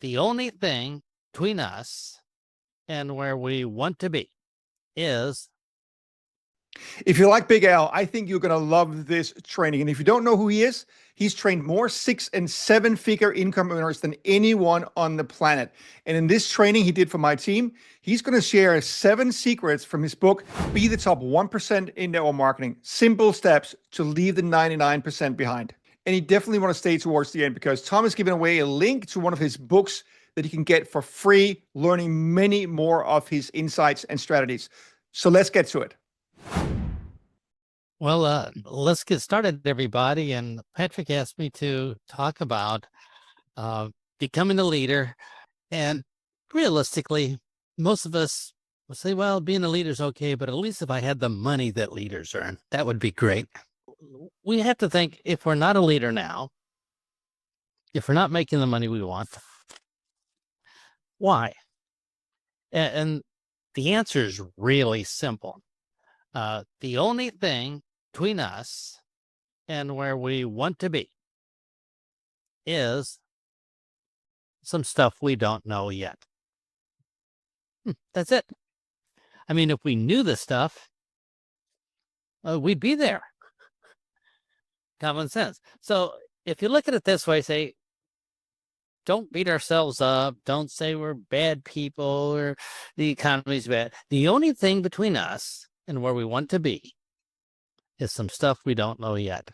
The only thing between us and where we want to be is If you like Big Al, I think you're going to love this training. And if you don't know who he is, he's trained more 6- and 7-figure income earners than anyone on the planet. And in this training he did for my team, he's going to share 7 secrets from his book, Be the Top 1% in Network Marketing. Simple steps to leave the 99% behind. And you definitely want to stay towards the end because Tom is giving away a link to one of his books that you can get for free, learning many more of his insights and strategies. So let's get to it. Well, let's get started, everybody. And Patrick asked me to talk about becoming a leader. And realistically, most of us will say, well, being a leader is okay, but at least if I had the money that leaders earn, that would be great. We have to think, if we're not a leader now, if we're not making the money we want, why? And the answer is really simple. The only thing between us and where we want to be is some stuff we don't know yet. That's it. I mean, if we knew the stuff, we'd be there. Common sense. So if you look at it this way, say, don't beat ourselves up. Don't say we're bad people or the economy's bad. The only thing between us and where we want to be is some stuff we don't know yet.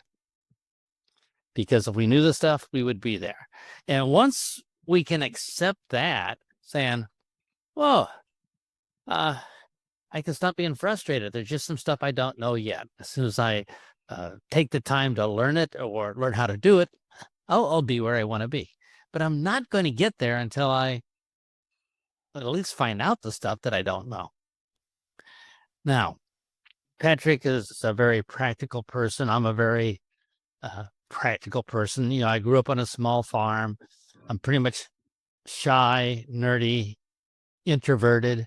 Because if we knew the stuff, we would be there. And once we can accept that, saying, whoa, I can stop being frustrated. There's just some stuff I don't know yet. As soon as I take the time to learn it or learn how to do it, I'll be where I want to be. But I'm not going to get there until I at least find out the stuff that I don't know. Now, Patrick is a very practical person. I'm a very practical person. You know, I grew up on a small farm. I'm pretty much shy, nerdy, introverted.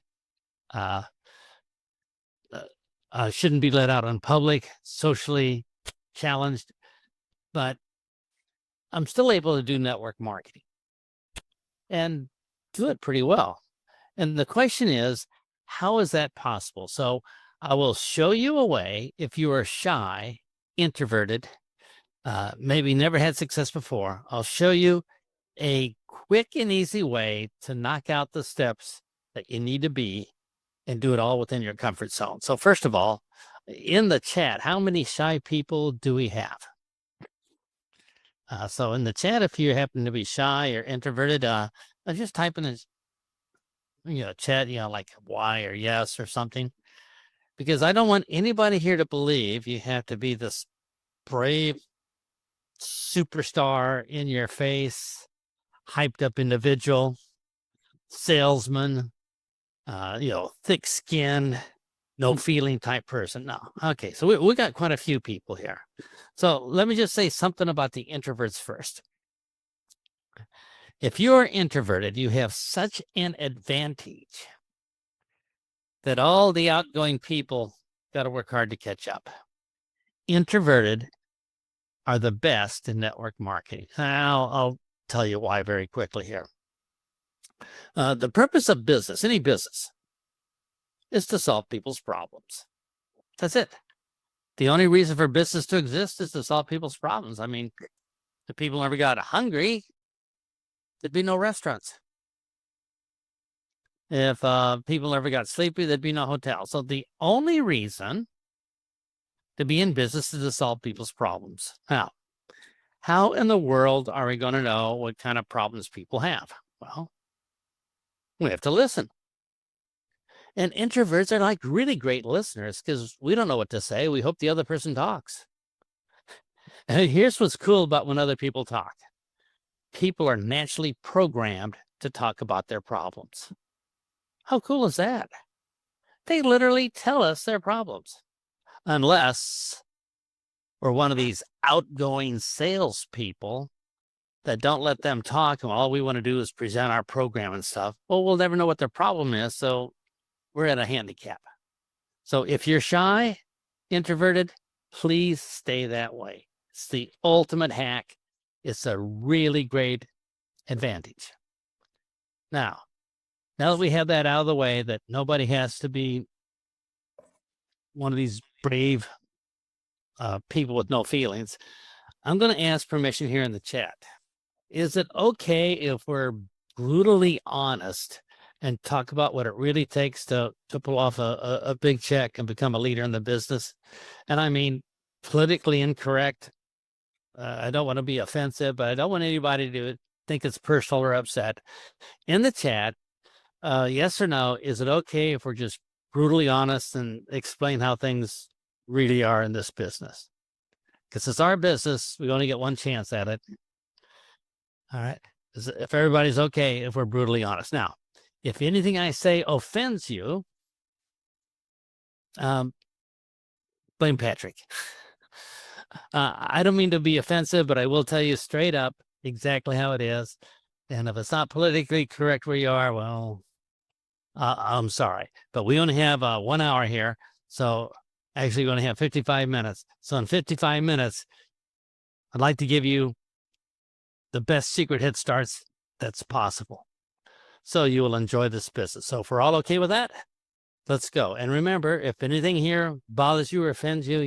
Shouldn't be let out in public, socially challenged, but I'm still able to do network marketing and do it pretty well. And the question is, how is that possible? So I will show you a way. If you are shy, introverted, maybe never had success before, I'll show you a quick and easy way to knock out the steps that you need to be and do it all within your comfort zone. So first of all, in the chat, how many shy people do we have? So in the chat, if you happen to be shy or introverted, just type in this, chat, like Y or yes or something, because I don't want anybody here to believe you have to be this brave superstar, in your face, hyped up individual, salesman, thick skin, no feeling type person. No. Okay. So we got quite a few people here. So let me just say something about the introverts first. If you're introverted, you have such an advantage that all the outgoing people got to work hard to catch up. Introverted are the best in network marketing. I'll tell you why very quickly here. The purpose of business, any business, is to solve people's problems. That's it. The only reason for business to exist is to solve people's problems. I mean, if people never got hungry, there'd be no restaurants. If people never got sleepy, there'd be no hotel. So the only reason to be in business is to solve people's problems. Now, how in the world are we going to know what kind of problems people have? Well, we have to listen. And introverts are like really great listeners because we don't know what to say. We hope the other person talks. And here's what's cool about when other people talk. People are naturally programmed to talk about their problems. How cool is that? They literally tell us their problems. Unless we're one of these outgoing salespeople that don't let them talk, and all we want to do is present our program and stuff. Well, we'll never know what their problem is, so we're at a handicap. So if you're shy, introverted, please stay that way. It's the ultimate hack. It's a really great advantage. Now that we have that out of the way, that nobody has to be one of these brave people with no feelings, I'm going to ask permission here in the chat. Is it okay if we're brutally honest and talk about what it really takes to pull off a big check and become a leader in the business? And I mean, politically incorrect. I don't want to be offensive, but I don't want anybody to think it's personal or upset. In the chat, yes or no, is it okay if we're just brutally honest and explain how things really are in this business? Because it's our business, we only get one chance at it. All right. If everybody's okay, if we're brutally honest. Now, if anything I say offends you, blame Patrick. I don't mean to be offensive, but I will tell you straight up exactly how it is. And if it's not politically correct where you are, well, I'm sorry. But we only have 1 hour here. So actually, we're going to have 55 minutes. So in 55 minutes, I'd like to give you the best secret head starts that's possible, so you will enjoy this business. So if we're all okay with that, let's go. And remember, if anything here bothers you or offends you,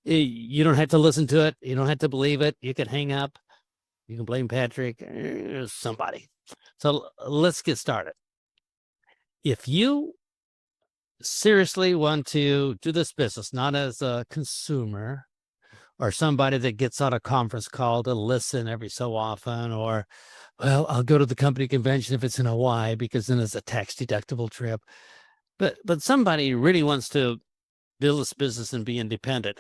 you don't have to listen to it. You don't have to believe it. You can hang up. You can blame Patrick, somebody. So let's get started. If you seriously want to do this business, not as a consumer or somebody that gets on a conference call to listen every so often, or, well, I'll go to the company convention if it's in Hawaii because then it's a tax deductible trip. But somebody really wants to build this business and be independent.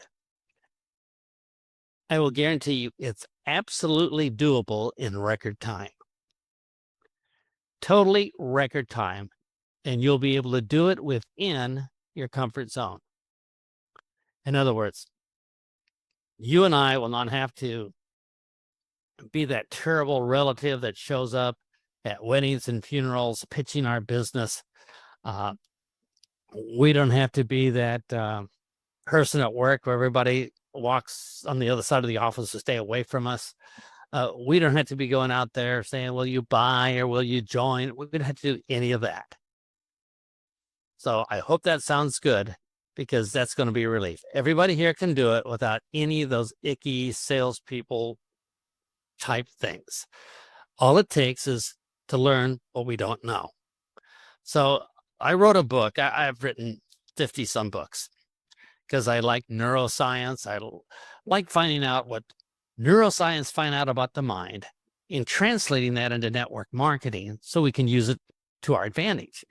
I will guarantee you it's absolutely doable in record time. Totally record time. And you'll be able to do it within your comfort zone. In other words, you and I will not have to be that terrible relative that shows up at weddings and funerals pitching our business. We don't have to be that person at work where everybody walks on the other side of the office to stay away from us. We don't have to be going out there saying, will you buy or will you join? We don't have to do any of that. So I hope that sounds good, because that's going to be a relief. Everybody here can do it without any of those icky salespeople type things. All it takes is to learn what we don't know. So I wrote a book. I've written 50 some books because I like neuroscience. I like finding out what neuroscience find out about the mind and translating that into network marketing so we can use it to our advantage.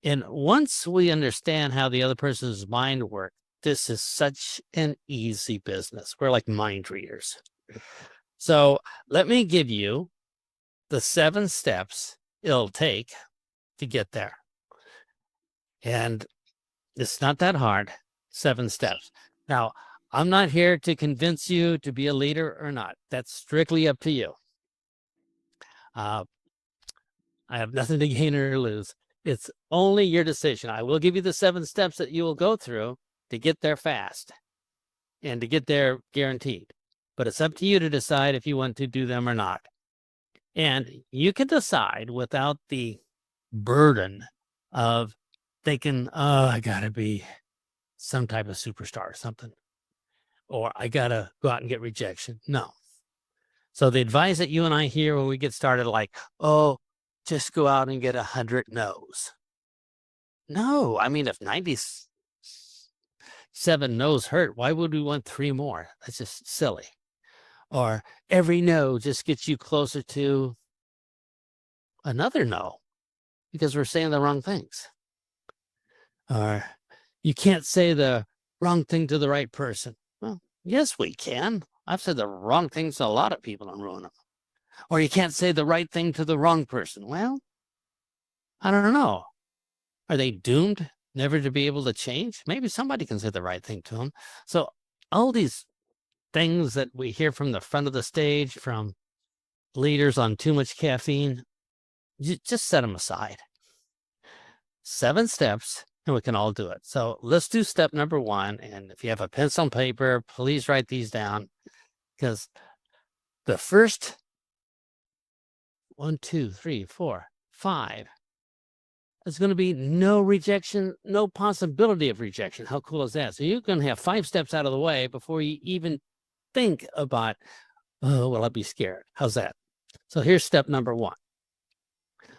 And once we understand how the other person's mind works, this is such an easy business. We're like mind readers. So let me give you the 7 steps it'll take to get there. And it's not that hard. 7 steps. Now, I'm not here to convince you to be a leader or not. That's strictly up to you. I have nothing to gain or lose. It's only your decision. I will give you the 7 steps that you will go through to get there fast and to get there guaranteed. But it's up to you to decide if you want to do them or not. And you can decide without the burden of thinking, oh, I got to be some type of superstar or something, or I got to go out and get rejection. No. So the advice that you and I hear when we get started, like, oh, just go out and get 100 no's. No, I mean, if 97 no's hurt, why would we want 3 more? That's just silly. Or every no just gets you closer to another no because we're saying the wrong things. Or you can't say the wrong thing to the right person. Well, yes, we can. I've said the wrong things to a lot of people and ruined them. Or you can't say the right thing to the wrong person. Well, I don't know. Are they doomed never to be able to change? Maybe somebody can say the right thing to them. So all these things that we hear from the front of the stage from leaders on too much caffeine, you just set them aside. 7 steps, and we can all do it. So let's do step number 1. And if you have a pencil and paper, please write these down, because the first 1, 2, 3, 4, 5. There's going to be no rejection, no possibility of rejection. How cool is that? So you're going to have 5 steps out of the way before you even think about, oh, well, I'd be scared. How's that? So here's step number 1.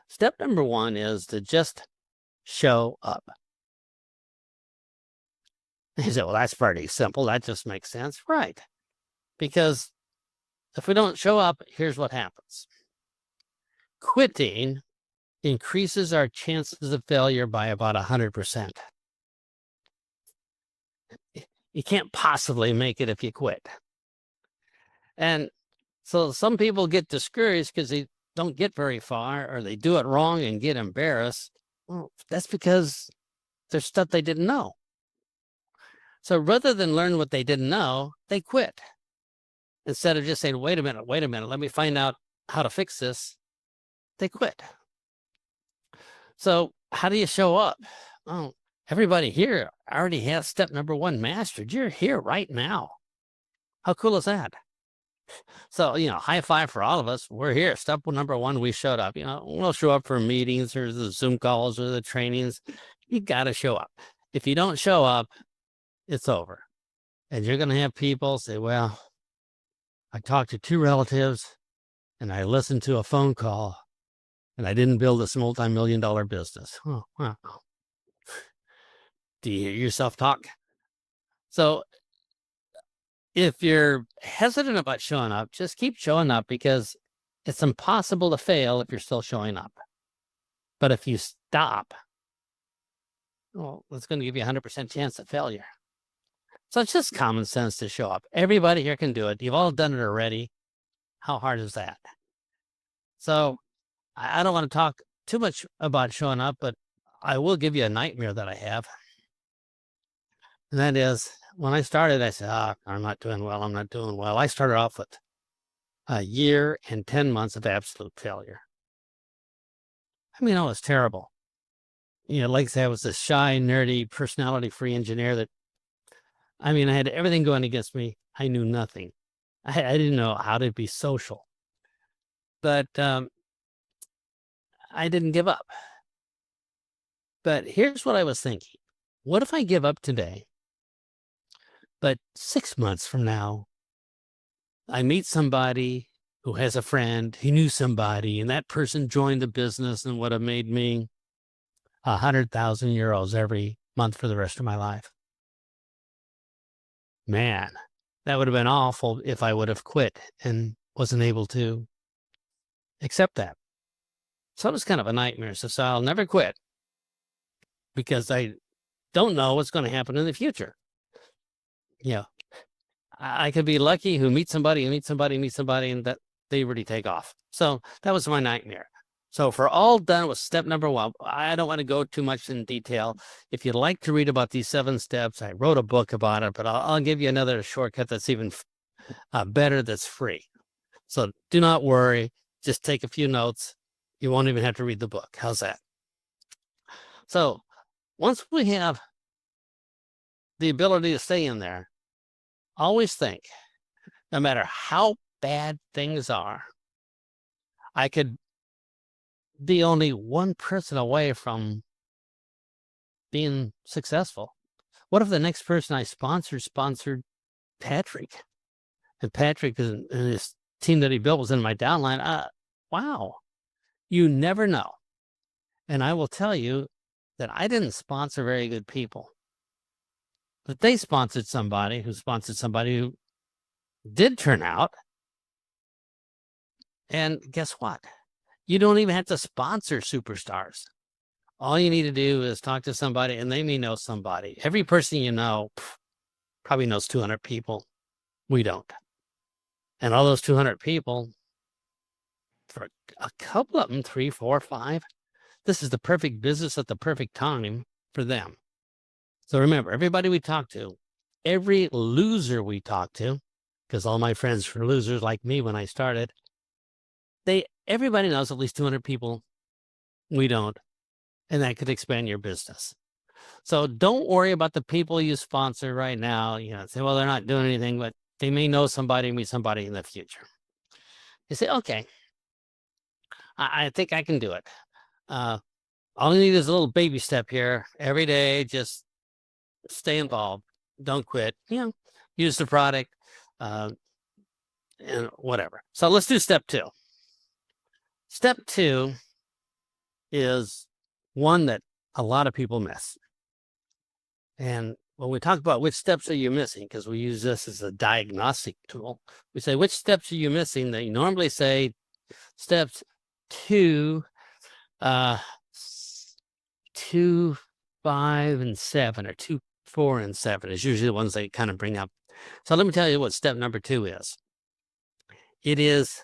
Step number 1 is to just show up. You say, well, that's pretty simple. That just makes sense. Right. Because if we don't show up, here's what happens. Quitting increases our chances of failure by about 100%. You can't possibly make it if you quit. And so some people get discouraged because they don't get very far, or they do it wrong and get embarrassed. Well, that's because there's stuff they didn't know. So rather than learn what they didn't know, they quit. Instead of just saying, wait a minute, let me find out how to fix this, they quit. So how do you show up? Oh, everybody here already has step number 1 mastered. You're here right now. How cool is that? So, high five for all of us. We're here. Step number 1, we showed up. We'll show up for meetings or the Zoom calls or the trainings. You got to show up. If you don't show up, it's over. And you're going to have people say, well, I talked to 2 relatives and I listened to a phone call and I didn't build this multi-million-dollar business. Oh, wow. Do you hear yourself talk? So if you're hesitant about showing up, just keep showing up, because it's impossible to fail if you're still showing up. But if you stop, well, it's going to give you a 100% chance of failure. So it's just common sense to show up. Everybody here can do it. You've all done it already. How hard is that? So I don't want to talk too much about showing up, but I will give you a nightmare that I have. And that is, when I started, I said, I'm not doing well. I started off with a year and 10 months of absolute failure. I mean, it was terrible. Like I said, I was this shy, nerdy, personality-free engineer that, I had everything going against me. I knew nothing. I didn't know how to be social. But I didn't give up. But here's what I was thinking. What if I give up today, but 6 months from now, I meet somebody who has a friend, he knew somebody, and that person joined the business and would have made me 100,000 euros every month for the rest of my life. Man, that would have been awful if I would have quit and wasn't able to accept that. So it was kind of a nightmare. So I'll never quit, because I don't know what's going to happen in the future. I could be lucky who meet somebody, and that they really take off. So that was my nightmare. So if we're all done with step number 1, I don't want to go too much in detail. If you'd like to read about these 7 steps, I wrote a book about it, but I'll give you another shortcut that's even better, that's free. So do not worry. Just take a few notes. You won't even have to read the book. How's that? So once we have the ability to stay in there, always think, no matter how bad things are, I could be only 1 person away from being successful. What if the next person I sponsored Patrick? And Patrick and his team that he built was in my downline. Wow. You never know. And I will tell you that I didn't sponsor very good people, but they sponsored somebody who did turn out. And guess what? You don't even have to sponsor superstars. All you need to do is talk to somebody, and they may know somebody. Every person you know probably knows 200 people. We don't. And all those 200 people, for a couple of them, 3, 4, 5, this is the perfect business at the perfect time for them. So remember, everybody we talk to, every loser we talk to, because all my friends were losers like me when I started, everybody knows at least 200 people. We don't. And that could expand your business. So don't worry about the people you sponsor right now. Say, well, they're not doing anything, but they may know somebody, meet somebody in the future. You say, okay, I think I can do it. All I need is a little baby step here every day. Just stay involved. Don't quit. Use the product, uh, and whatever. So let's do step 2. Step 2 is one that a lot of people miss. And when we talk about which steps are you missing, because we use this as a diagnostic tool, we say, which steps are you missing? They normally say steps 2, 2, 5, and 7, or 2, 4, and 7 is usually the ones they kind of bring up. So let me tell you what step number 2 is. It is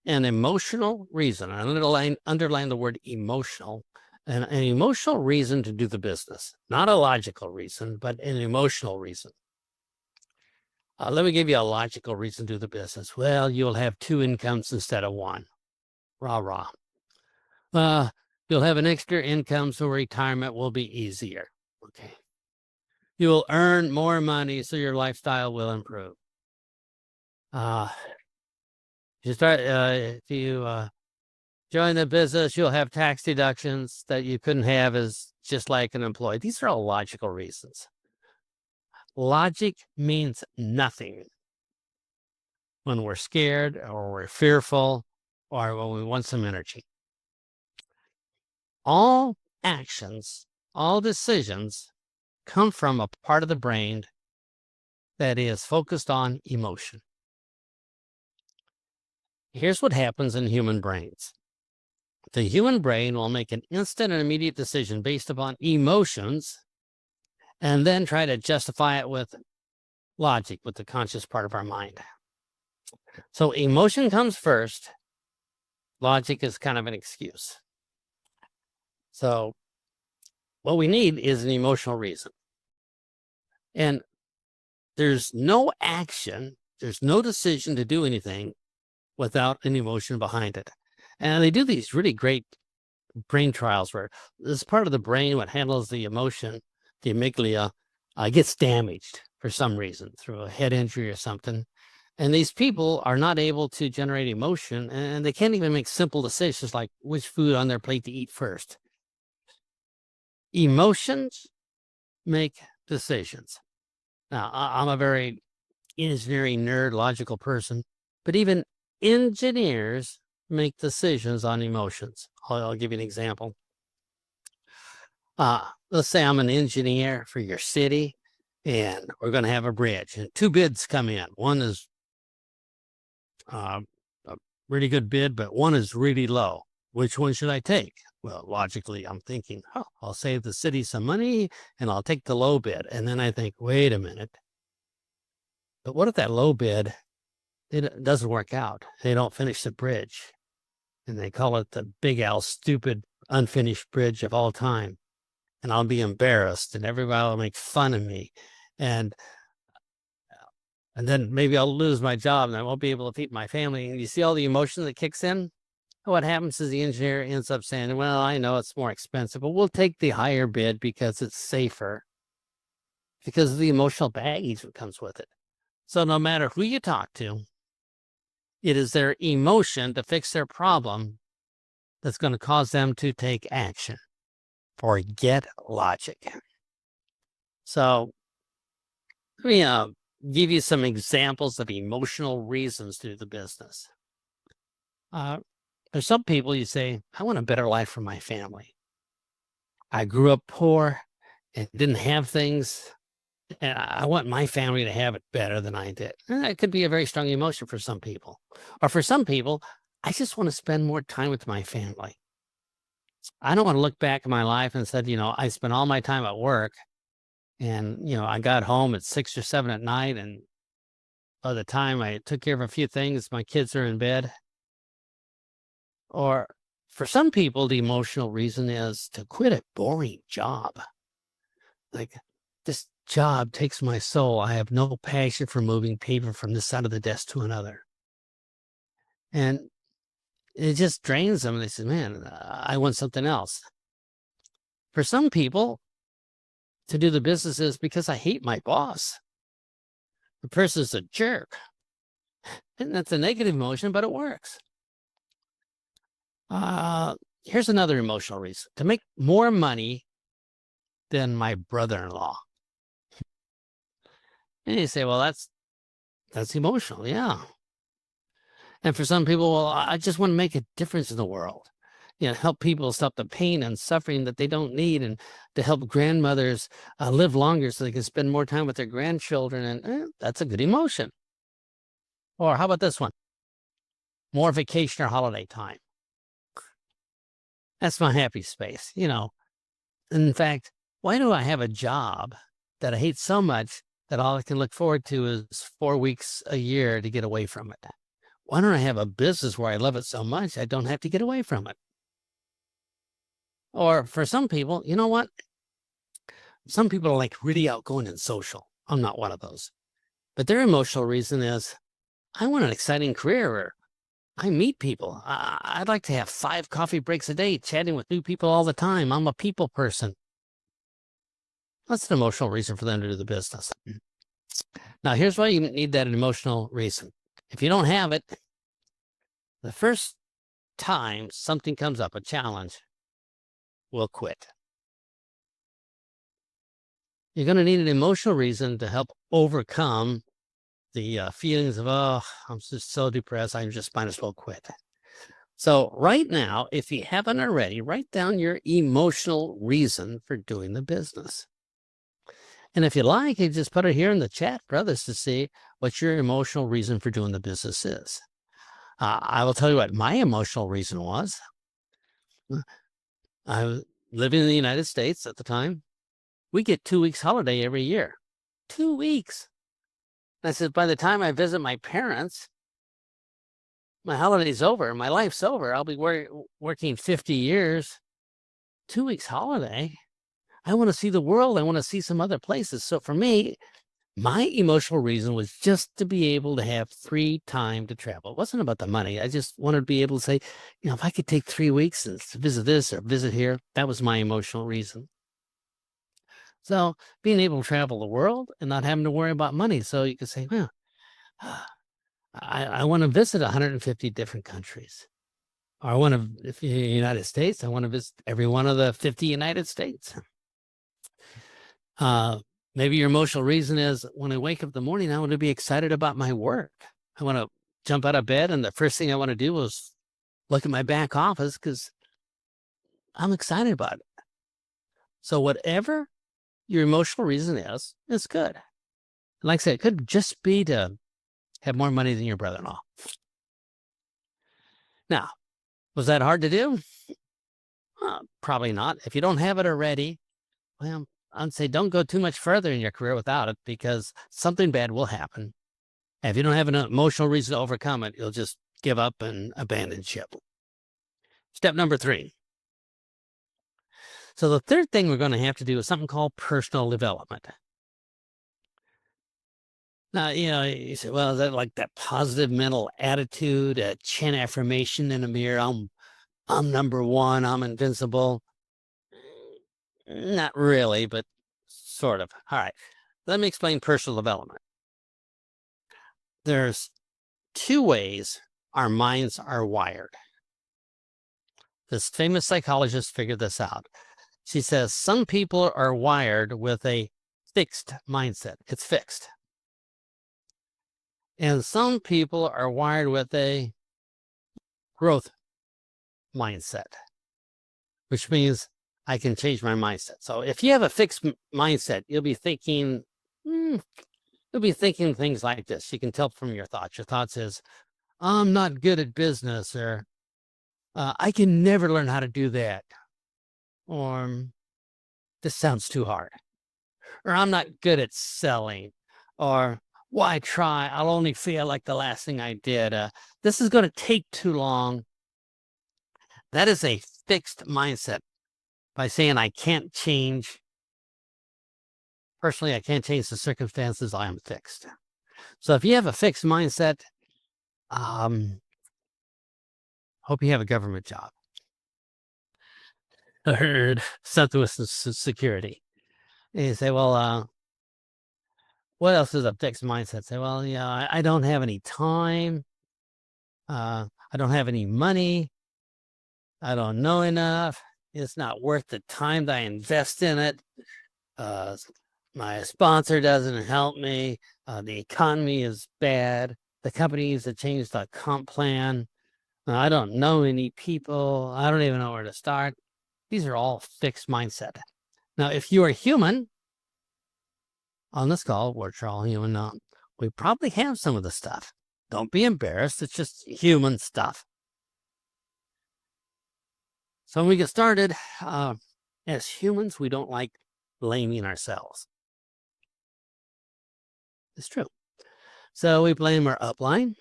an emotional reason. I underline the word emotional. An emotional reason to do the business, not a logical reason, but an emotional reason. Let me give you a logical reason to do the business. Well, you'll have 2 incomes instead of 1. Rah, rah. You'll have an extra income, so retirement will be easier. Okay. You will earn more money, so your lifestyle will improve. If you join the business, you'll have tax deductions that you couldn't have as just like an employee. These are all logical reasons. Logic means nothing when we're scared or we're fearful or when we want some energy. All actions, all decisions come from a part of the brain that is focused on emotion. Here's what happens in human brains. The human brain will make an instant and immediate decision based upon emotions and then try to justify it with logic, with the conscious part of our mind. So emotion comes first. Logic is kind of an excuse. So what we need is an emotional reason. And there's no action, there's no decision to do anything without an emotion behind it. And they do these really great brain trials where this part of the brain, what handles the emotion, the amygdala, gets damaged for some reason through a head injury or something. And these people are not able to generate emotion, and they can't even make simple decisions like which food on their plate to eat first. Emotions make decisions. Now, I'm a very engineering nerd, logical person, but even engineers make decisions on emotions. I'll give you an example. Let's say I'm an engineer for your city, and we're going to have a bridge, and 2 bids come in. One is a really good bid, but one is really low. Which one should I take? Well, logically, I'm thinking, I'll save the city some money and I'll take the low bid. And then I think, wait a minute. But what if that low bid, it doesn't work out? They don't finish the bridge. And they call it the Big Al stupid unfinished bridge of all time. And I'll be embarrassed and everybody will make fun of me. And then maybe I'll lose my job and I won't be able to feed my family. And you see all the emotion that kicks in? What happens is the engineer ends up saying, well, I know it's more expensive, but we'll take the higher bid because it's safer, because of the emotional baggage that comes with it. So no matter who you talk to, it is their emotion to fix their problem that's going to cause them to take action. Forget logic. So let me give you some examples of emotional reasons to do the business. There's some people you say, I want a better life for my family. I grew up poor and didn't have things, and I want my family to have it better than I did. And that could be a very strong emotion for some people. Or for some people, I just want to spend more time with my family. I don't want to look back at my life and said, I spent all my time at work and, I got home at 6 or 7 at night. And by the time I took care of a few things, my kids are in bed. Or for some people, the emotional reason is to quit a boring job. Like, this job takes my soul. I have no passion for moving paper from this side of the desk to another. And it just drains them. They say, man, I want something else. For some people, to do the business is because I hate my boss. The person's a jerk. And that's a negative emotion, but it works. Uh, Here's another emotional reason: to make more money than my brother-in-law. And you say, well, that's emotional, yeah. And for some people, well, I just want to make a difference in the world. Help people stop the pain and suffering that they don't need, and to help grandmothers live longer so they can spend more time with their grandchildren. And that's a good emotion. Or how about this one? More vacation or holiday time. That's my happy space. In fact, why do I have a job that I hate so much that all I can look forward to is 4 weeks a year to get away from it? Why don't I have a business where I love it so much I don't have to get away from it? Or for some people, you know what? Some people are like really outgoing and social. I'm not one of those. But their emotional reason is, I want an exciting career where I meet people. I'd like to have 5 coffee breaks a day, chatting with new people all the time. I'm a people person. That's an emotional reason for them to do the business. Now, here's why you need that emotional reason. If you don't have it, the first time something comes up, a challenge, we'll quit. You're going to need an emotional reason to help overcome the feelings of, oh, I'm just so depressed, I just might as well quit. So right now, if you haven't already, write down your emotional reason for doing the business. And if you like, you just put it here in the chat for others to see what your emotional reason for doing the business is. I will tell you what my emotional reason was. I was living in the United States at the time. We get 2 weeks holiday every year. 2 weeks. And I said, by the time I visit my parents, my holiday's over. My life's over. I'll be working 50 years. 2 weeks holiday. I want to see the world. I want to see some other places. So for me, my emotional reason was just to be able to have free time to travel. It wasn't about the money. I just wanted to be able to say, if I could take 3 weeks and visit this or visit here, that was my emotional reason. So being able to travel the world and not having to worry about money. So you could say, well, I want to visit 150 different countries. Or I want to, if you're in the United States, I want to visit every one of the 50 United States. Uh, Maybe your emotional reason is, when I wake up in the morning, I want to be excited about my work. I want to jump out of bed, and the first thing I want to do is look at my back office because I'm excited about it. So whatever your emotional reason is, it's good. Like I said, it could just be to have more money than your brother-in-law. Now, was that hard to do? Probably not. If you don't have it already, well, I'd say don't go too much further in your career without it, because something bad will happen. And if you don't have an emotional reason to overcome it, you'll just give up and abandon ship. Step number 3. So the third thing we're going to have to do is something called personal development. Now, you say, well, is that like that positive mental attitude, a chin affirmation in a mirror? I'm number one. I'm invincible. Not really, but sort of. All right. Let me explain personal development. There's 2 ways our minds are wired. This famous psychologist figured this out. She says some people are wired with a fixed mindset. It's fixed. And some people are wired with a growth mindset, which means I can change my mindset. So if you have a fixed mindset, you'll be thinking, things like this. You can tell from your thoughts. Your thoughts is, I'm not good at business, or I can never learn how to do that, or this sounds too hard, or I'm not good at selling, or why try? I'll only fail like the last thing I did. This is going to take too long. That is a fixed mindset. By saying I can't change, personally, I can't change the circumstances, I am fixed. So if you have a fixed mindset, hope you have a government job. I heard something with security. And you say, well, what else is a fixed mindset? Say, well, I don't have any time. I don't have any money. I don't know enough. It's not worth the time that I invest in it. My sponsor doesn't help me. The economy is bad. The company needs to change the comp plan. I don't know any people. I don't even know where to start. These are all fixed mindset. Now, if you are human on this call, we're all human now, we probably have some of the stuff. Don't be embarrassed. It's just human stuff. So when we get started, as humans, we don't like blaming ourselves. It's true. So we blame our upline,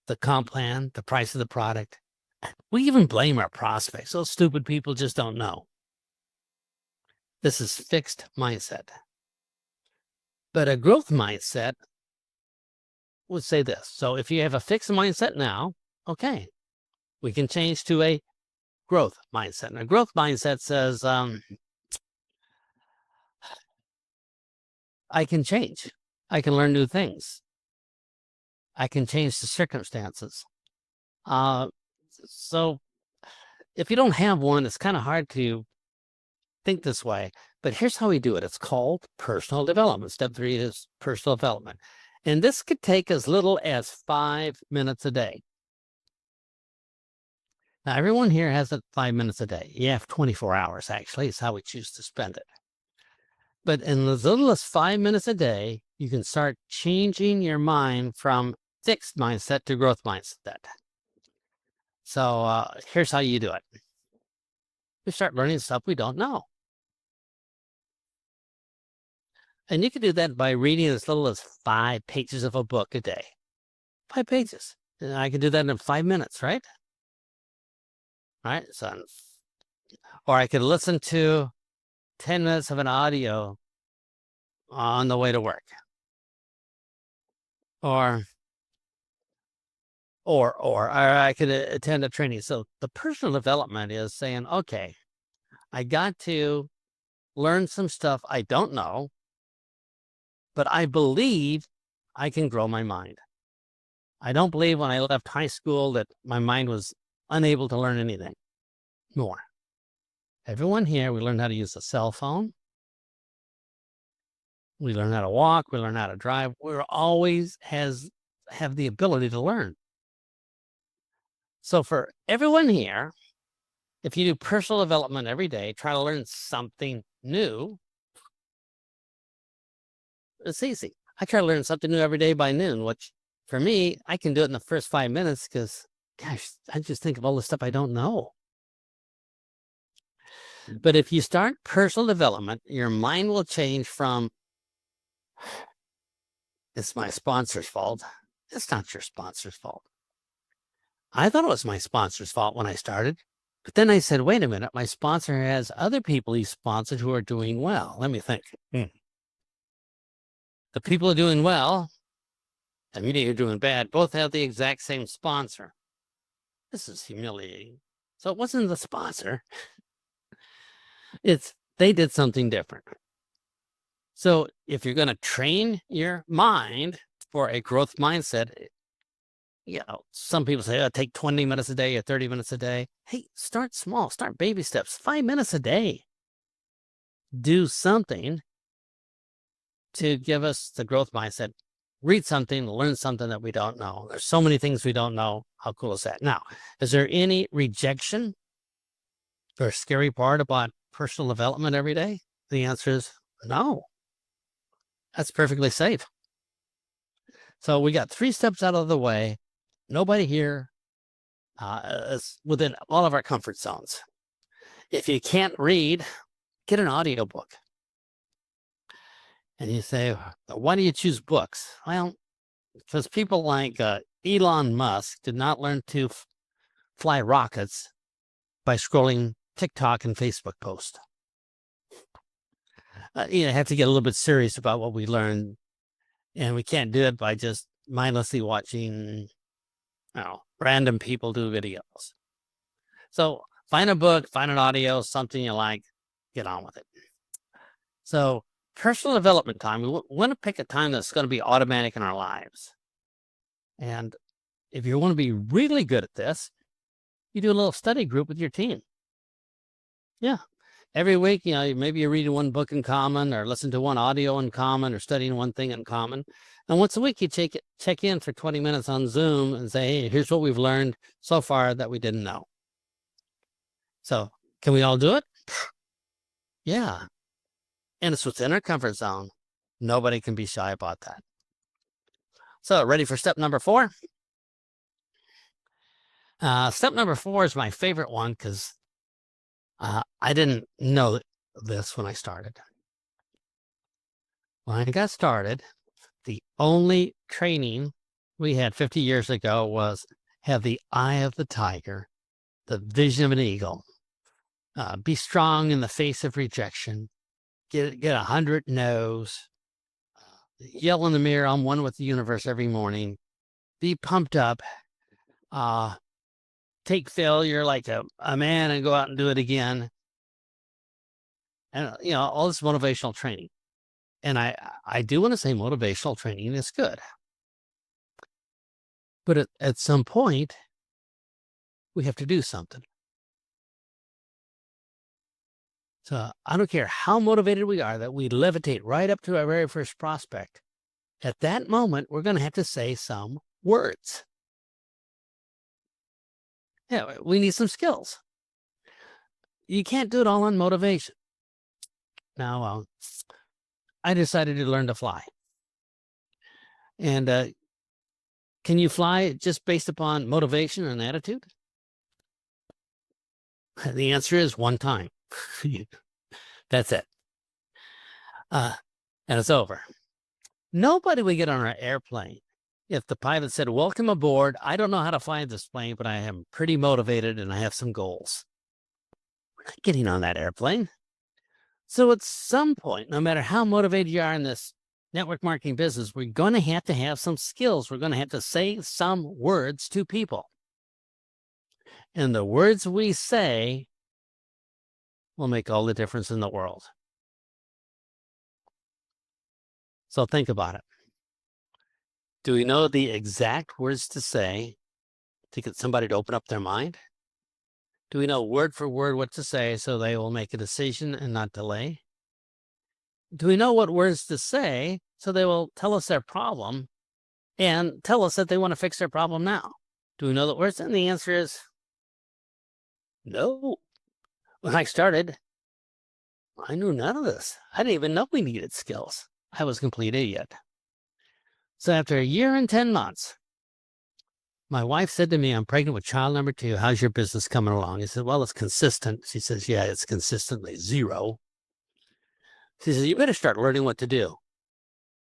the comp plan, the price of the product. We even blame our prospects. Those stupid people just don't know. This is fixed mindset. But a growth mindset would say this. So if you have a fixed mindset now, okay, we can change to a growth mindset. And a growth mindset says, I can change. I can learn new things. I can change the circumstances. So if you don't have one, it's kind of hard to think this way. But here's how we do it. It's called personal development. Step 3 is personal development. And this could take as little as 5 minutes a day. Now, everyone here has it 5 minutes a day. You have 24 hours, actually. It's how we choose to spend it. But in as little as 5 minutes a day, you can start changing your mind from fixed mindset to growth mindset. So here's how you do it. We start learning stuff we don't know. And you can do that by reading as little as 5 pages of a book a day. 5 pages. And I can do that in 5 minutes, right? Right? So, or I could listen to 10 minutes of an audio on the way to work. Or I could attend a training. So the personal development is saying, okay, I got to learn some stuff I don't know, but I believe I can grow my mind. I don't believe when I left high school that my mind was unable to learn anything more. Everyone here, we learned how to use a cell phone. We learn how to walk. We learn how to drive. We're always have the ability to learn. So for everyone here, if you do personal development every day, try to learn something new. It's easy. I try to learn something new every day by noon, which for me, I can do it in the first 5 minutes because, gosh, I just think of all the stuff I don't know. But if you start personal development, your mind will change from, it's my sponsor's fault. It's not your sponsor's fault. I thought it was my sponsor's fault when I started. But then I said, wait a minute, my sponsor has other people he sponsored who are doing well. Let me think. The people who are doing well, and you are doing bad, both have the exact same sponsor. This is humiliating. So it wasn't the sponsor. They did something different. So if you're going to train your mind for a growth mindset, some people say, take 20 minutes a day or 30 minutes a day. Hey, start small, start baby steps, 5 minutes a day. Do something to give us the growth mindset. Read something, learn something that we don't know. There's so many things we don't know. How cool is that? Now, is there any rejection or scary part about personal development every day? The answer is no. That's perfectly safe. So we got 3 steps out of the way. Nobody here is within all of our comfort zones. If you can't read, get an audiobook. And you say, why do you choose books? Well, because people like Elon Musk did not learn to fly rockets by scrolling TikTok and Facebook posts. You have to get a little bit serious about what we learn. And we can't do it by just mindlessly watching random people do videos. So find a book, find an audio, something you like, get on with it. So personal development time, we want to pick a time that's going to be automatic in our lives. And if you want to be really good at this, You do a little study group with your team. Yeah. Every week, maybe you're reading one book in common or listen to one audio in common or studying one thing in common. And once a week, you check in for 20 minutes on Zoom and say, hey, here's what we've learned so far that we didn't know. So can we all do it? Yeah. And it's within our comfort zone. Nobody can be shy about that. So ready for step number 4? Step number 4 is my favorite one because I didn't know this when I started. When I got started, the only training we had 50 years ago was have the eye of the tiger, the vision of an eagle, be strong in the face of rejection, get 100 no's, yell in the mirror, I'm one with the universe every morning, be pumped up, take failure like a man and go out and do it again. And, all this motivational training. And I do want to say motivational training is good. But at some point, we have to do something. So I don't care how motivated we are that we levitate right up to our very first prospect. At that moment, we're going to have to say some words. Yeah, we need some skills. You can't do it all on motivation. Now, I decided to learn to fly. And can you fly just based upon motivation and attitude? The answer is one time. That's it. And it's over. Nobody would get on our airplane if the pilot said, welcome aboard. I don't know how to fly this plane, but I am pretty motivated and I have some goals. We're not getting on that airplane. So at some point, no matter how motivated you are in this network marketing business, we're going to have some skills. We're going to have to say some words to people. And the words we say will make all the difference in the world. So think about it. Do we know the exact words to say to get somebody to open up their mind? Do we know word for word what to say so they will make a decision and not delay? Do we know what words to say so they will tell us their problem and tell us that they want to fix their problem now? Do we know the words? And the answer is no. When I started, I knew none of this. I didn't even know we needed skills. I was a complete idiot. So after a year and 10 months, my wife said to me, I'm pregnant with child number 2. How's your business coming along? I said, well, it's consistent. She says, yeah, it's consistently 0. She says, you better start learning what to do.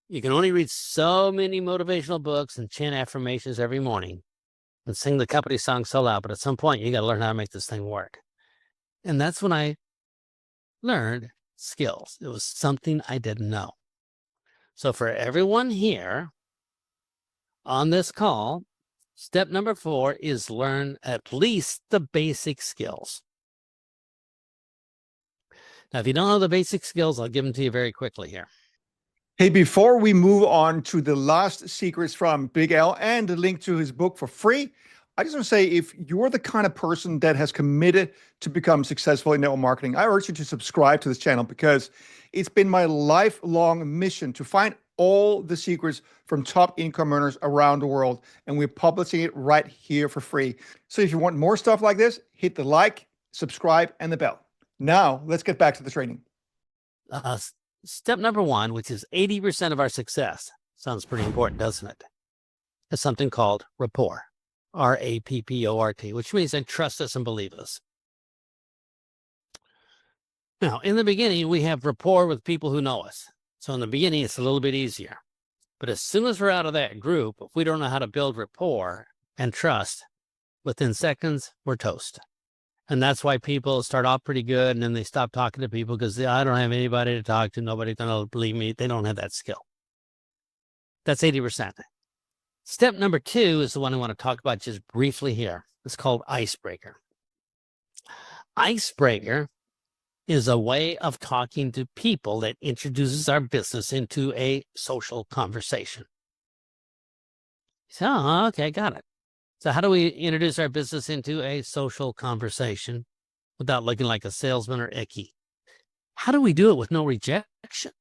You can only read so many motivational books and chant affirmations every morning and sing the company song so loud, but at some point you got to learn how to make this thing work. And that's when I learned skills. It was something I didn't know. So for everyone here on this call, step number 4 is learn at least the basic skills. Now, if you don't know the basic skills, I'll give them to you very quickly here. Hey, before we move on to the last secrets from Big Al and the link to his book for free, I just want to say, if you're the kind of person that has committed to become successful in network marketing, I urge you to subscribe to this channel because it's been my lifelong mission to find all the secrets from top income earners around the world. And we're publishing it right here for free. So if you want more stuff like this, hit the like, subscribe, and the bell. Now, let's get back to the training. Step number 1, which is 80% of our success, sounds pretty important, doesn't it? Is something called rapport, R-A-P-P-O-R-T, which means they trust us and believe us. Now, in the beginning, we have rapport with people who know us. So in the beginning, it's a little bit easier. But as soon as we're out of that group, if we don't know how to build rapport and trust, within seconds, we're toast. And that's why people start off pretty good and then they stop talking to people because I don't have anybody to talk to. Nobody's going to believe me. They don't have that skill. That's 80%. Step number 2 is the one I want to talk about just briefly here. It's called icebreaker. Icebreaker is a way of talking to people that introduces our business into a social conversation. So, okay, got it. So how do we introduce our business into a social conversation without looking like a salesman or icky? How do we do it with no rejection?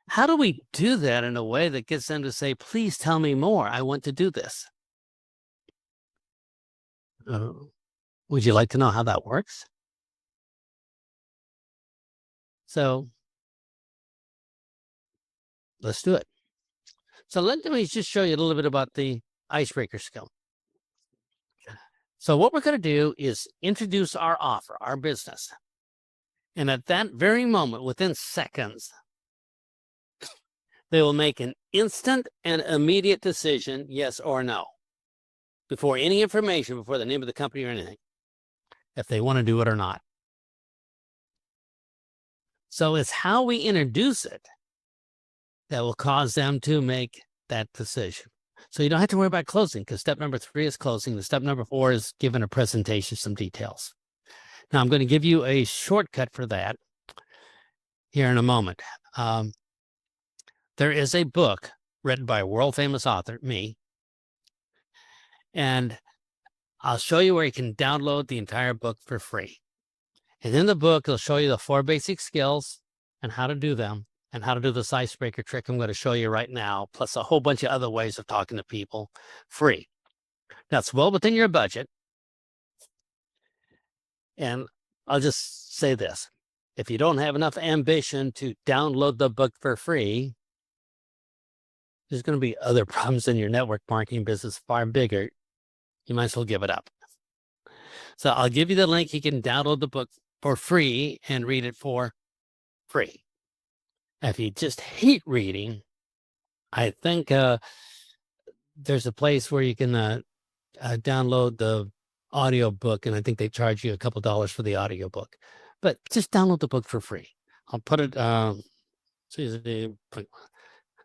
How do we do that in a way that gets them to say, please tell me more. I want to do this. Uh, would you like to know how that works? So let's do it. So let me just show you a little bit about the icebreaker skill. So what we're going to do is introduce our offer, our business. And at that very moment, within seconds, they will make an instant and immediate decision, yes or no, before any information, before the name of the company or anything, if they want to do it or not. So it's how we introduce it that will cause them to make that decision. So you don't have to worry about closing, because step number 3 is closing. The step number 4 is giving a presentation, some details. Now I'm going to give you a shortcut for that here in a moment. There is a book written by a world famous author, me, and I'll show you where you can download the entire book for free. And in the book, it'll show you the 4 basic skills and how to do them, and how to do this icebreaker trick I'm going to show you right now, plus a whole bunch of other ways of talking to people free. That's well within your budget. And I'll just say this. If you don't have enough ambition to download the book for free, there's going to be other problems in your network marketing business far bigger. You might as well give it up. So I'll give you the link. You can download the book for free and read it for free. If you just hate reading, I think there's a place where you can download the audio book, and I think they charge you a couple dollars for the audio book. But just download the book for free. I'll put it.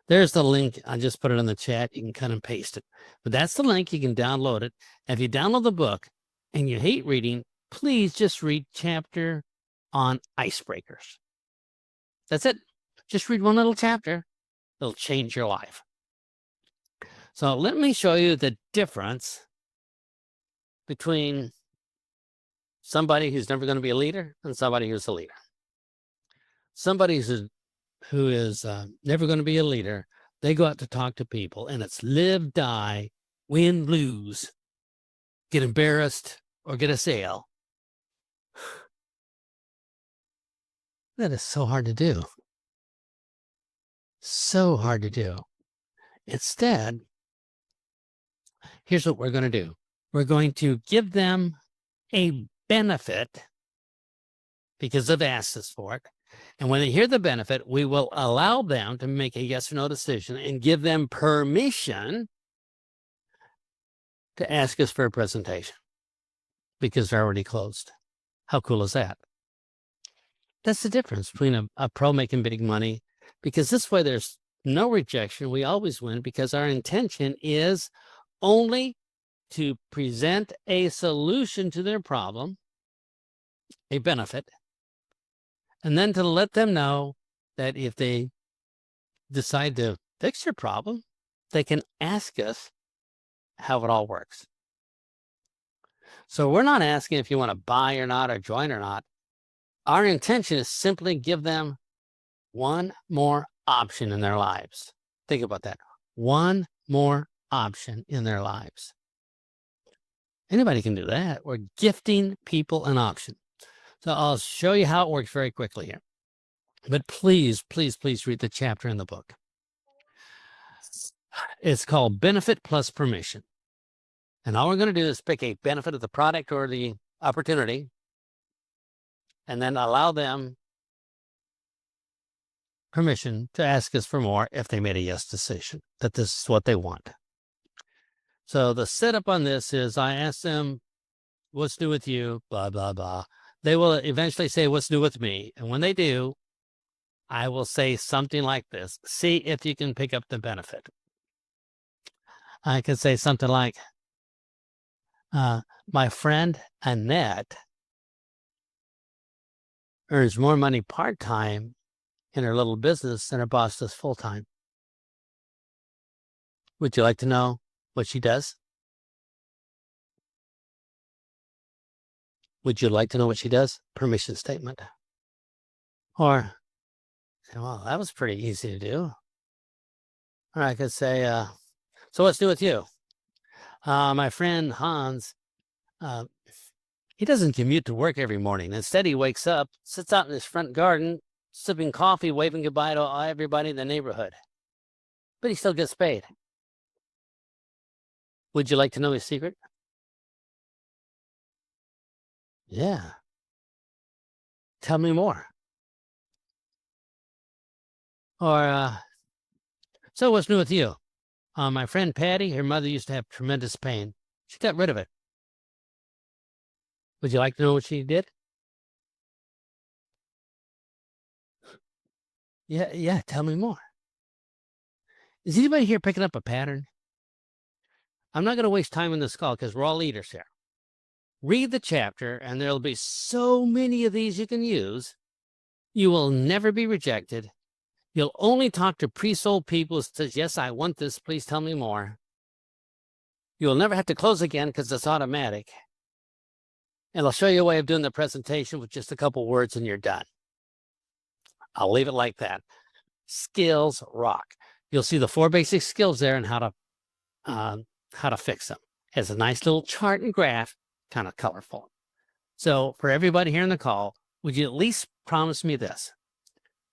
There's the link. I just put it in the chat. You can cut and paste it. But that's the link. You can download it. If you download the book and you hate reading, please just read chapter on icebreakers. That's it. Just read one little chapter. It'll change your life. So let me show you the difference between somebody who's never going to be a leader and somebody who's a leader. Somebody who is never going to be a leader, they go out to talk to people, and it's live, die, win, lose, get embarrassed, or get a sale. That is so hard to do. So hard to do. Instead, here's what we're going to do. We're going to give them a benefit because they've asked us for it. And when they hear the benefit, we will allow them to make a yes or no decision and give them permission to ask us for a presentation because they're already closed. How cool is that? That's the difference between a pro making big money, because this way there's no rejection. We always win because our intention is only to present a solution to their problem, a benefit, and then to let them know that if they decide to fix your problem, they can ask us how it all works. So we're not asking if you want to buy or not, or join or not. Our intention is simply give them one more option in their lives. Think about that. One more option in their lives. Anybody can do that. We're gifting people an option. So I'll show you how it works very quickly here. But please, please, please read the chapter in the book. It's called Benefit Plus Permission. And all we're going to do is pick a benefit of the product or the opportunity, and then allow them permission to ask us for more if they made a yes decision, that this is what they want. So the setup on this is I ask them, what's new with you, blah, blah, blah. They will eventually say, what's new with me? And when they do, I will say something like this. See if you can pick up the benefit. I could say something like, my friend Annette earns more money part-time in her little business than her boss does full-time. Would you like to know what she does? Would you like to know what she does? Permission statement. Or, well, that was pretty easy to do. Or I could say, so what's new with you? My friend Hans, uh, he doesn't commute to work every morning. Instead, he wakes up, sits out in his front garden, sipping coffee, waving goodbye to everybody in the neighborhood. But he still gets paid. Would you like to know his secret? Yeah. Tell me more. Or, so what's new with you? My friend Patty, her mother used to have tremendous pain. She got rid of it. Would you like to know what she did? Yeah, tell me more. Is anybody here picking up a pattern? I'm not going to waste time in this call because we're all leaders here. Read the chapter, and there'll be so many of these you can use. You will never be rejected. You'll only talk to pre-sold people who says, yes, I want this. Please tell me more. You'll never have to close again because it's automatic. And I'll show you a way of doing the presentation with just a couple words and you're done. I'll leave it like that. Skills rock. You'll see the 4 basic skills there and how to fix them. It has a nice little chart and graph, kind of colorful. So for everybody here in the call, would you at least promise me this?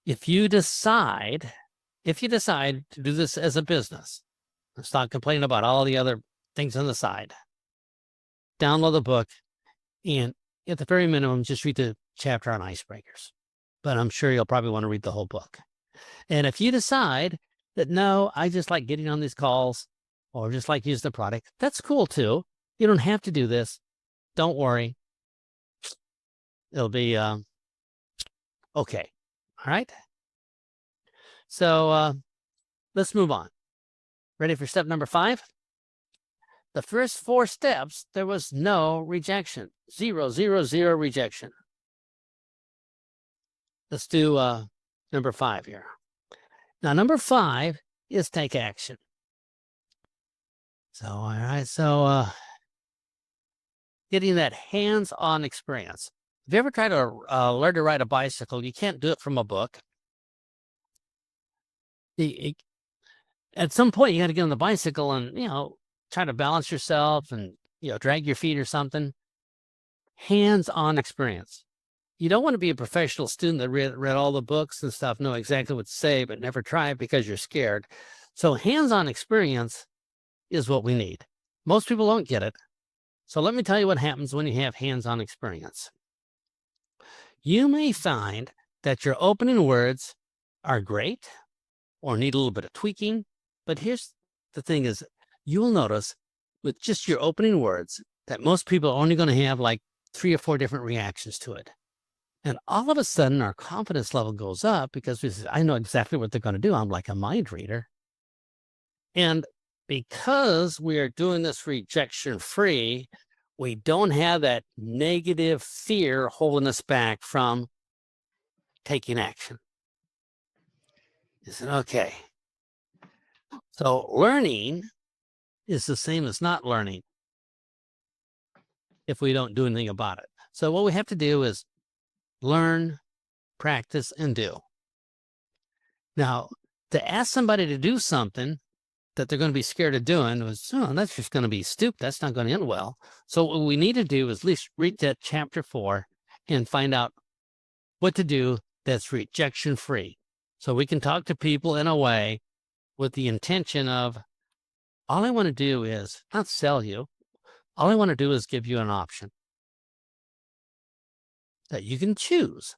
If you decide to do this as a business, stop complaining about all the other things on the side, download the book, and at the very minimum, just read the chapter on icebreakers. But I'm sure you'll probably want to read the whole book. And if you decide that, no, I just like getting on these calls or just like use the product, that's cool too. You don't have to do this. Don't worry. It'll be okay. All right. So let's move on. Ready for step number 5? The first 4 steps, there was no rejection. 0, 0, 0 rejection. Let's do number 5 here. Now, number 5 is take action. So, all right. So, getting that hands-on experience. If you ever try to learn to ride a bicycle, you can't do it from a book. At some point, you got to get on the bicycle and, try to balance yourself and, drag your feet or something. Hands-on experience. You don't want to be a professional student that read all the books and stuff, know exactly what to say, but never try it because you're scared. So hands-on experience is what we need. Most people don't get it. So let me tell you what happens when you have hands-on experience. You may find that your opening words are great or need a little bit of tweaking. But here's the thing is, you'll notice with just your opening words that most people are only going to have like 3 or 4 different reactions to it. And all of a sudden, our confidence level goes up because we say, I know exactly what they're going to do. I'm like a mind reader. And because we are doing this rejection free, we don't have that negative fear holding us back from taking action. Is it okay? So learning is the same as not learning if we don't do anything about it. So what we have to do is learn, practice, and do. Now, to ask somebody to do something that they're going to be scared of doing was, that's just going to be stupid. That's not going to end well. So what we need to do is at least read that chapter 4 and find out what to do that's rejection free. So we can talk to people in a way with the intention of, all I want to do is not sell you. All I want to do is give you an option that you can choose.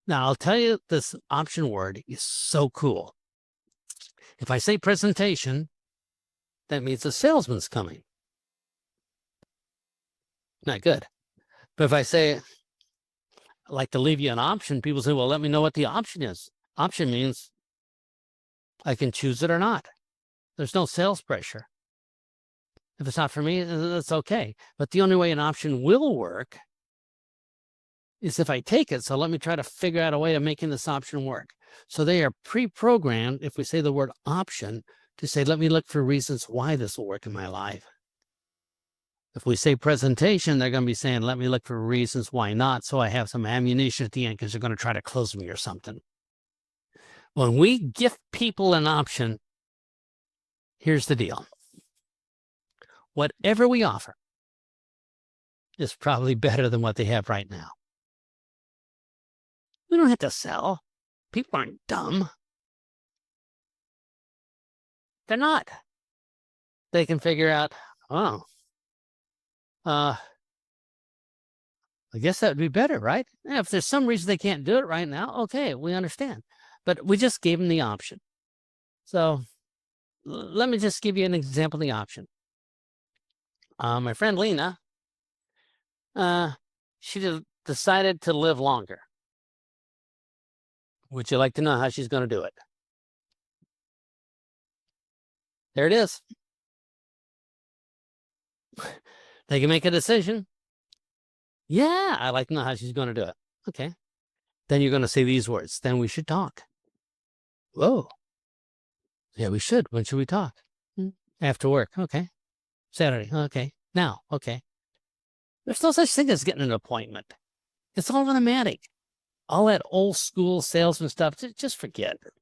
Now, I'll tell you, this option word is so cool. If I say presentation, that means the salesman's coming. Not good. But if I say, I'd like to leave you an option, people say, well, let me know what the option is. Option means I can choose it or not. There's no sales pressure. If it's not for me, that's okay. But the only way an option will work is if I take it. So let me try to figure out a way of making this option work. So they are pre-programmed, if we say the word option, to say, let me look for reasons why this will work in my life. If we say presentation, they're going to be saying, let me look for reasons why not, so I have some ammunition at the end because they're going to try to close me or something. When we gift people an option, here's the deal. Whatever we offer is probably better than what they have right now. We don't have to sell. People aren't dumb. They're not. They can figure out, oh, I guess that would be better, right? Yeah, if there's some reason they can't do it right now, okay, we understand. But we just gave them the option. So let me just give you an example of the option. My friend Lena, she decided to live longer. Would you like to know how she's going to do it? There it is. They can make a decision. Yeah, I'd like to know how she's going to do it. Okay. Then you're going to say these words. Then we should talk. Whoa. Yeah, we should. When should we talk? After work. Okay. Saturday. Okay. Now. Okay. There's no such thing as getting an appointment. It's all automatic. All that old school salesman stuff, just forget it.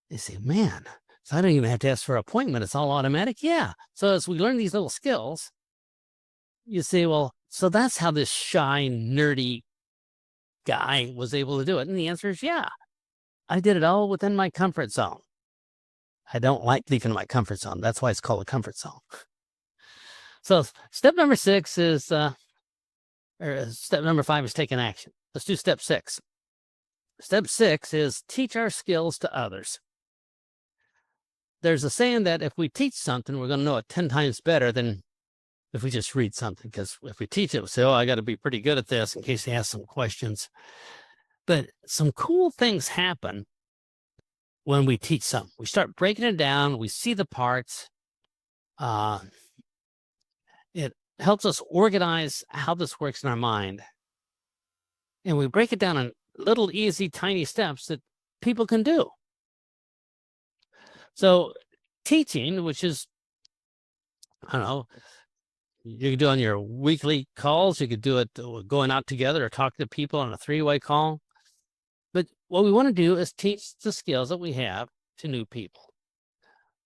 You say, man, so I don't even have to ask for an appointment. It's all automatic. Yeah. So as we learn these little skills, you say, well, so that's how this shy, nerdy guy was able to do it. And the answer is, yeah, I did it all within my comfort zone. I don't like leaving my comfort zone. That's why it's called a comfort zone. So step number 6 is, or step number 5 is taking action. Let's do step 6. Step 6 is teach our skills to others. There's a saying that if we teach something, we're going to know it 10 times better than if we just read something. Because if we teach it, we say, oh, I got to be pretty good at this in case they ask some questions. But some cool things happen when we teach something. We start breaking it down. We see the parts. It helps us organize how this works in our mind. And we break it down in little, easy, tiny steps that people can do. So teaching, which is, I don't know, you could do on your weekly calls. You could do it going out together or talking to people on a 3-way call. But what we want to do is teach the skills that we have to new people.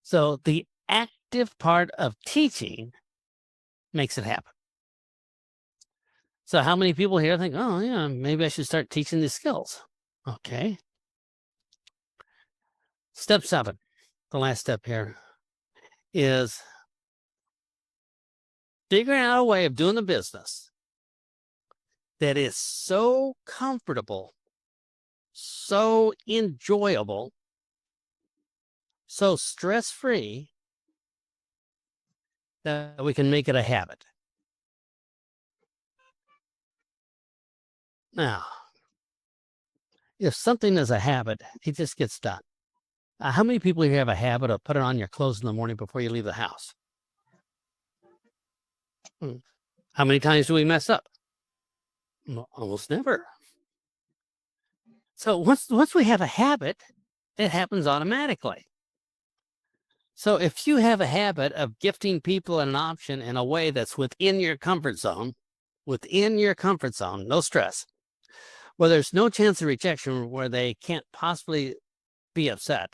So the active part of teaching makes it happen. So how many people here think, oh, yeah, maybe I should start teaching these skills? Okay. Step 7, the last step here, is figuring out a way of doing the business that is so comfortable, so enjoyable, so stress-free that we can make it a habit. Now, if something is a habit, it just gets done. How many people here have a habit of putting on your clothes in the morning before you leave the house? How many times do we mess up? Almost never. So once we have a habit, it happens automatically. So if you have a habit of gifting people an option in a way that's within your comfort zone, no stress, where there's no chance of rejection, where they can't possibly be upset,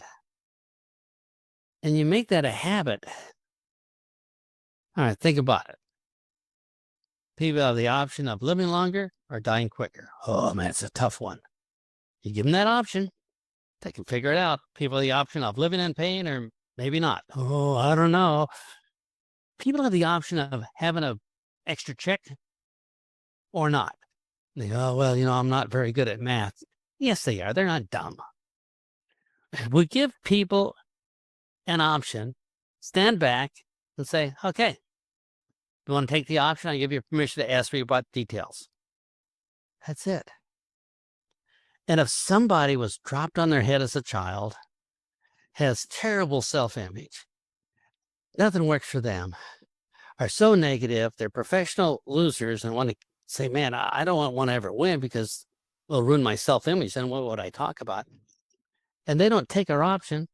and you make that a habit, all right, think about it. People have the option of living longer or dying quicker. Oh, man, it's a tough one. You give them that option, they can figure it out. People have the option of living in pain or maybe not. Oh, I don't know. People have the option of having an extra check or not. They go, oh, well, I'm not very good at math. Yes, they are. They're not dumb. We give people an option, stand back and say, okay, you want to take the option? I give you permission to ask me about details. That's it. And if somebody was dropped on their head as a child, has terrible self-image, nothing works for them, are so negative, they're professional losers and want to say, man, I don't want to ever win because it'll ruin my self-image. Then what would I talk about? And they don't take our option.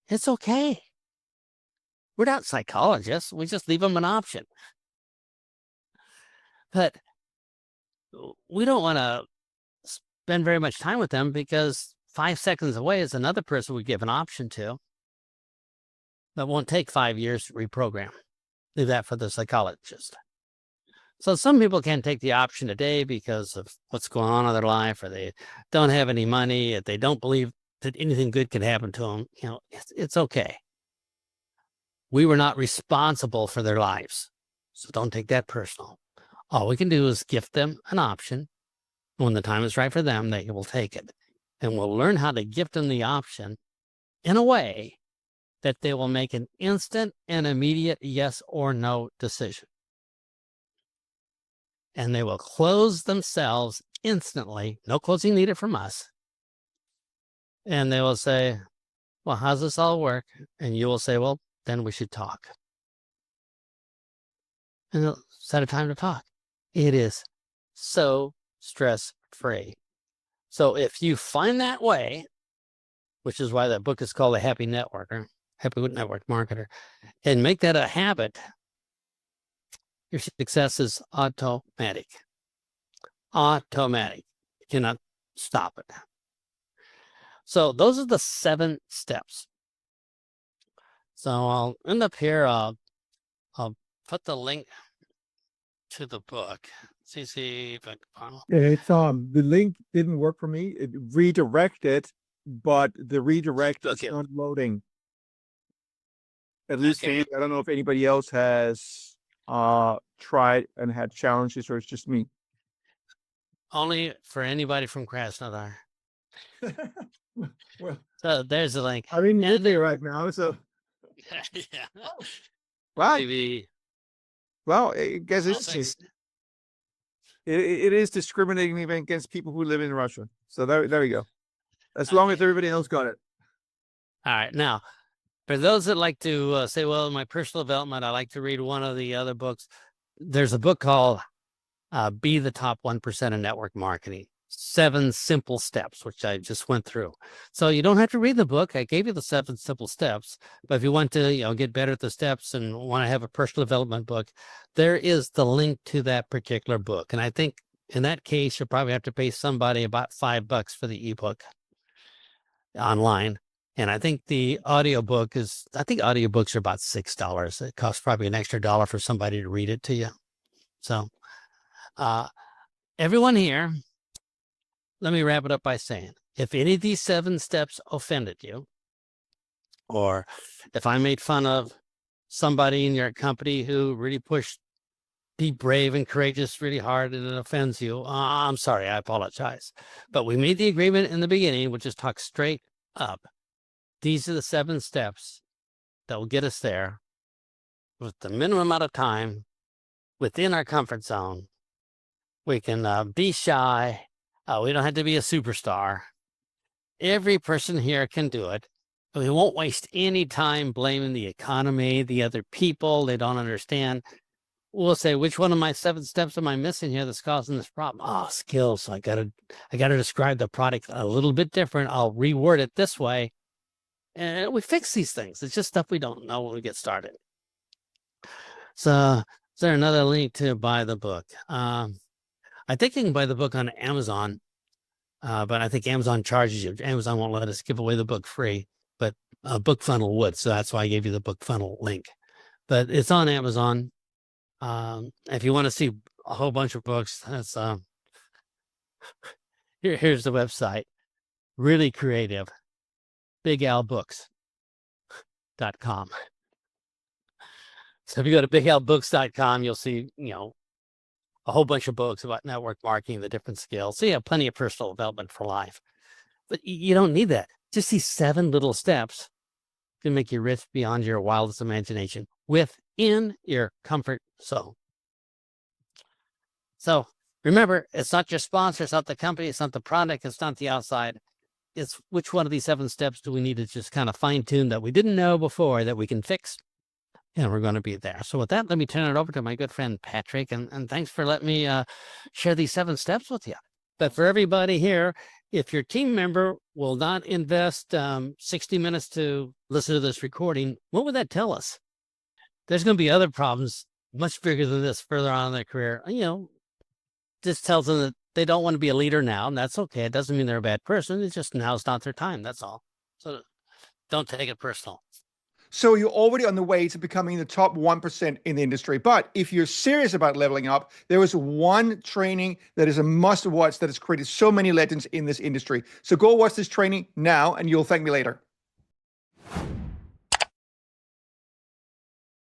It's okay. We're not psychologists. We just leave them an option. But we don't want to spend very much time with them because 5 seconds away is another person we give an option to that won't take 5 years to reprogram. Leave that for the psychologist. So some people can't take the option today because of what's going on in their life, or they don't have any money, if they don't believe that anything good can happen to them. It's okay. We were not responsible for their lives, so don't take that personal. All we can do is gift them an option. When the time is right for them, they will take it. And we'll learn how to gift them the option in a way that they will make an instant and immediate yes or no decision. And they will close themselves instantly, no closing needed from us. And they will say, well, how's this all work? And you will say, well, then we should talk. And they'll set a time to talk. It is so stress-free. So if you find that way, which is why that book is called The Happy Networker, Happy Network Marketer, and make that a habit, your success is automatic. Automatic. You cannot stop it. So those are the 7 steps. So I'll end up here. I'll put the link to the book. See if I can find Yeah, it's the link didn't work for me. It redirected, but the redirect is not loading. At least for you. I don't know if anybody else has tried and had challenges, or it's just me. Only for anybody from Krasnodar. Well, so there's the link. I'm in Italy right now, so yeah. Well, Maybe. Well, I guess it is discriminating even against people who live in Russia. So there we go. As long as everybody else got it. All right. Now, for those that like to say, well, in my personal development, I like to read one of the other books. There's a book called Be the Top 1% in Network Marketing. 7 simple steps, which I just went through. So you don't have to read the book. I gave you the 7 simple steps, but if you want to, get better at the steps and want to have a personal development book, there is the link to that particular book. And I think in that case, you'll probably have to pay somebody about $5 for the ebook online. And I think the audiobook audiobooks are about $6. It costs probably an extra $1 for somebody to read it to you. So, everyone here, let me wrap it up by saying, if any of these 7 steps offended you, or if I made fun of somebody in your company who really pushed be brave and courageous really hard and it offends you, I'm sorry, I apologize. But we made the agreement in the beginning, which is talk straight up. These are the 7 steps that will get us there with the minimum amount of time within our comfort zone. We can be shy. We don't have to be a superstar. Every person here can do it. We won't waste any time blaming the economy, the other people. They don't understand. We'll say, which one of my 7 steps am I missing here that's causing this problem? Oh, skills. So I gotta describe the product a little bit different. I'll reword it this way. And we fix these things. It's just stuff we don't know when we get started. So is there another link to buy the book? I think you can buy the book on Amazon, but I think Amazon charges you. Amazon won't let us give away the book free, but BookFunnel would. So that's why I gave you the BookFunnel link. But it's on Amazon. If you want to see a whole bunch of books, that's here's the website. Really creative. BigAlBooks.com. So if you go to BigAlBooks.com, you'll see, a whole bunch of books about network marketing, the different skills. So you have plenty of personal development for life. But you don't need that. Just these 7 little steps can make you rich beyond your wildest imagination within your comfort zone. So remember, it's not your sponsor, it's not the company, it's not the product, it's not the outside. It's which one of these 7 steps do we need to just kind of fine tune that we didn't know before that we can fix? And we're going to be there. So with that, let me turn it over to my good friend, Patrick. And thanks for letting me share these 7 steps with you. But for everybody here, if your team member will not invest 60 minutes to listen to this recording, what would that tell us? there's going to be other problems much bigger than this further on in their career. This tells them that they don't want to be a leader now, and that's okay. It doesn't mean they're a bad person. It's just now's not their time. That's all. So don't take it personal. So you're already on the way to becoming the top 1% in the industry. But if you're serious about leveling up, there is one training that is a must watch that has created so many legends in this industry. So go watch this training now and you'll thank me later.